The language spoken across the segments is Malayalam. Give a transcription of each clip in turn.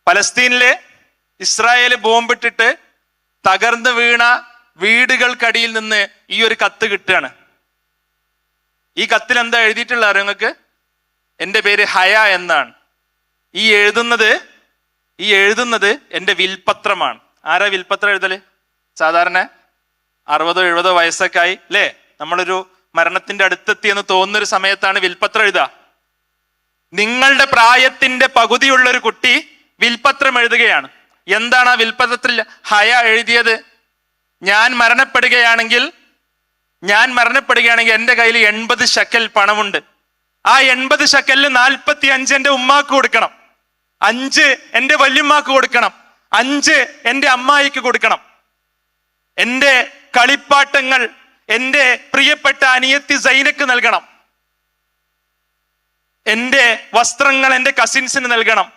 പലസ്തീനിലെ ഇസ്രായേൽ ബോംബിട്ടിട്ട് തകർന്നു വീണ വീടുകൾക്കടിയിൽ നിന്ന് ഈ ഒരു കത്ത് കിട്ടുകയാണ്. ഈ കത്തിൽ എന്താ എഴുതിയിട്ടുള്ള അറിയോ നിങ്ങൾക്ക്? എൻ്റെ പേര് ഹയ എന്നാണ്. ഈ എഴുതുന്നത് എൻ്റെ വിൽപത്രമാണ്. ആരാ വിൽപത്രം എഴുതല്? സാധാരണ 60-70 വയസ്സൊക്കെ ആയി അല്ലേ, നമ്മളൊരു മരണത്തിന്റെ അടുത്തെത്തിയെന്ന് തോന്നുന്നൊരു സമയത്താണ് വിൽപത്രം എഴുതുക. നിങ്ങളുടെ പ്രായത്തിന്റെ പകുതിയുള്ള ഒരു കുട്ടി വിൽപത്രം എഴുതുകയാണ്. എന്താണ് ആ വിൽപത്രത്തിൽ ഹയ എഴുതിയത്? ഞാൻ മരണപ്പെടുകയാണെങ്കിൽ എൻ്റെ കയ്യിൽ 80 ശക്കൽ പണമുണ്ട്. ആ 80 ശക്കലിൽ 45 എൻ്റെ ഉമ്മാക്ക് കൊടുക്കണം, 5 എൻ്റെ വല്യമ്മാക്ക് കൊടുക്കണം, 5 എൻ്റെ അമ്മായിക്ക് കൊടുക്കണം. എൻ്റെ കളിപ്പാട്ടങ്ങൾ എൻ്റെ പ്രിയപ്പെട്ട അനിയത്തി സൈനക്ക് നൽകണം. എൻ്റെ വസ്ത്രങ്ങൾ എൻ്റെ കസിൻസിന് നൽകണം.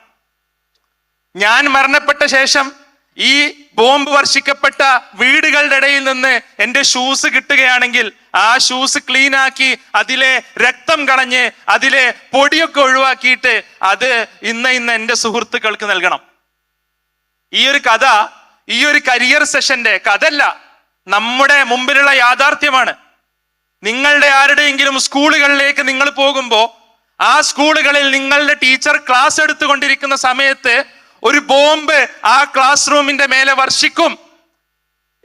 ഞാൻ മരണപ്പെട്ട ശേഷം ഈ ബോംബ് വർഷിക്കപ്പെട്ട വീടുകളുടെ ഇടയിൽ നിന്ന് എൻ്റെ ഷൂസ് കിട്ടുകയാണെങ്കിൽ ആ ഷൂസ് ക്ലീൻ ആക്കി അതിലെ രക്തം കളഞ്ഞ് അതിലെ പൊടിയൊക്കെ ഒഴിവാക്കിയിട്ട് അത് ഇന്ന് എൻ്റെ സുഹൃത്തുക്കൾക്ക് നൽകണം. ഈ ഒരു കഥ ഈ ഒരു കരിയർ സെഷന്റെ കഥയല്ല, നമ്മുടെ മുമ്പിലുള്ള യാഥാർത്ഥ്യമാണ്. നിങ്ങളുടെ ആരുടെയെങ്കിലും സ്കൂളുകളിലേക്ക് നിങ്ങൾ പോകുമ്പോൾ ആ സ്കൂളുകളിൽ നിങ്ങളുടെ ടീച്ചർ ക്ലാസ് എടുത്തുകൊണ്ടിരിക്കുന്ന സമയത്ത് ഒരു ബോംബ് ആ ക്ലാസ് റൂമിന്റെ മേലെ വർഷിക്കും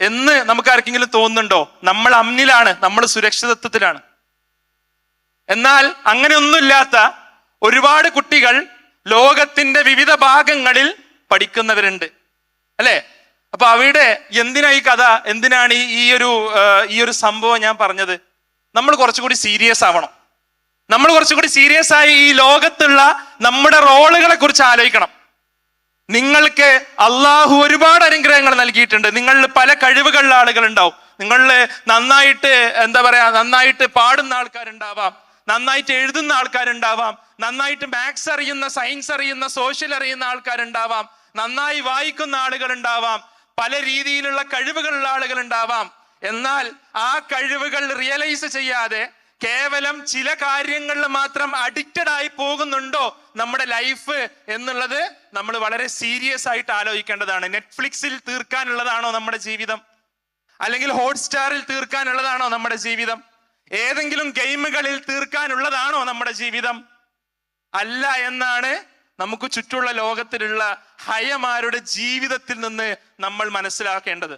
എന്ന് നമുക്ക് ആർക്കെങ്കിലും തോന്നുന്നുണ്ടോ? നമ്മൾ അമ്നിലാണ്, നമ്മൾ സുരക്ഷിതത്വത്തിലാണ്. എന്നാൽ അങ്ങനെയൊന്നുമില്ലാത്ത ഒരുപാട് കുട്ടികൾ ലോകത്തിന്റെ വിവിധ ഭാഗങ്ങളിൽ പഠിക്കുന്നവരുണ്ട് അല്ലെ? അപ്പൊ അവിടെ എന്തിനാ ഈ കഥ, എന്തിനാണ് ഈ ഒരു സംഭവം ഞാൻ പറഞ്ഞത്? നമ്മൾ കുറച്ചുകൂടി സീരിയസ് ആവണം. നമ്മൾ കുറച്ചുകൂടി സീരിയസ് ആയി ഈ ലോകത്തുള്ള നമ്മുടെ റോളുകളെ കുറിച്ച് ആലോചിക്കണം. നിങ്ങൾക്ക് അള്ളാഹു ഒരുപാട് അനുഗ്രഹങ്ങൾ നൽകിയിട്ടുണ്ട്. നിങ്ങളിൽ പല കഴിവുകളുള്ള ആളുകൾ ഉണ്ടാവും. നിങ്ങളിൽ നന്നായിട്ട് പാടുന്ന ആൾക്കാരുണ്ടാവാം, നന്നായിട്ട് എഴുതുന്ന ആൾക്കാരുണ്ടാവാം, നന്നായിട്ട് മാത്സ് അറിയുന്ന, സയൻസ് അറിയുന്ന, സോഷ്യൽ അറിയുന്ന ആൾക്കാരുണ്ടാവാം, നന്നായി വായിക്കുന്ന ആളുകൾ ഉണ്ടാവാം, പല രീതിയിലുള്ള കഴിവുകളുള്ള ആളുകൾ ഉണ്ടാവാം. എന്നാൽ ആ കഴിവുകൾ റിയലൈസ് ചെയ്യാതെ കേവലം ചില കാര്യങ്ങളിൽ മാത്രം അഡിക്റ്റഡ് ആയി പോകുന്നുണ്ടോ നമ്മുടെ ലൈഫ് എന്നുള്ളത് നമ്മൾ വളരെ സീരിയസ് ആയിട്ട് ആലോചിക്കേണ്ടതാണ്. നെറ്റ്ഫ്ലിക്സിൽ തീർക്കാനുള്ളതാണോ നമ്മുടെ ജീവിതം? അല്ലെങ്കിൽ ഹോട്ട്സ്റ്റാറിൽ തീർക്കാനുള്ളതാണോ നമ്മുടെ ജീവിതം? ഏതെങ്കിലും ഗെയിമുകളിൽ തീർക്കാനുള്ളതാണോ നമ്മുടെ ജീവിതം? അല്ല എന്നാണ് നമുക്ക് ചുറ്റുമുള്ള ലോകത്തിലുള്ള ഹയമാരുടെ ജീവിതത്തിൽ നിന്ന് നമ്മൾ മനസ്സിലാക്കേണ്ടത്.